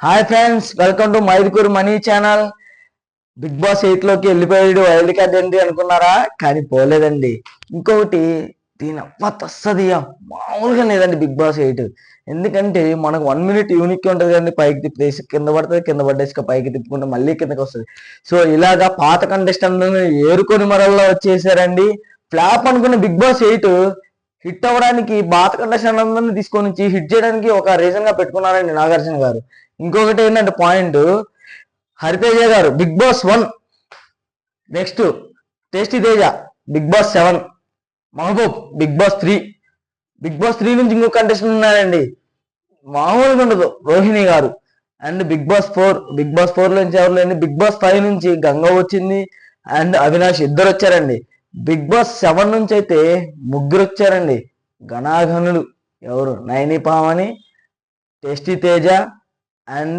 Hi friends, welcome to Mydukur money channel. Bigg Boss 8 లోకి వెళ్ళిపోయాడు, wild card ఏంటి అనుకున్నారా? కానీ పోలేదండి. ఇంకొకటి, దీని వస్తుంది మామూలుగా లేదండి బిగ్ బాస్ 8. ఎందుకంటే మనకు 1 మినిట్ యూనిక్ ఉంటుంది కదండి. పైకి తిప్పేసి కింద పడుతుంది, కింద పడ్డేసి పైకి తిప్పుకుంటే మళ్ళీ కిందకి వస్తుంది. సో ఇలాగా పాత కంటెస్టెంట్లను ఏరుకొని మరల్లో వచ్చేసారండి. ఫ్లాప్ అనుకున్న బిగ్ బాస్ 8 హిట్ అవ్వడానికి పాత కంటెస్టెంట్ అందరినీ తీసుకొని వచ్చి హిట్ చేయడానికి ఒక రీజన్ గా పెట్టుకున్నారండి నాగార్జున గారు. ఇంకొకటి ఏంటంటే పాయింట్, హరితేజ గారు Bigg Boss 1, next tasty Teja Bigg Boss 7, Mahaboob Bigg Boss 3. Bigg Boss 3 నుంచి ఇంకో కంటెస్టెంట్ ఉన్నారండి, మామూలుగా ఉండదు, రోహిణి గారు. అండ్ బిగ్ బాస్ 4 నుంచి ఎవరు లేని బిగ్ బాస్ 5 నుంచి గంగ వచ్చింది అండ్ అవినాష్, ఇద్దరు వచ్చారండి. బిగ్ బాస్ 7 నుంచి అయితే ముగ్గురు వచ్చారండి, ఘనాఘనులు. ఎవరు? Naini Pavani, tasty Teja and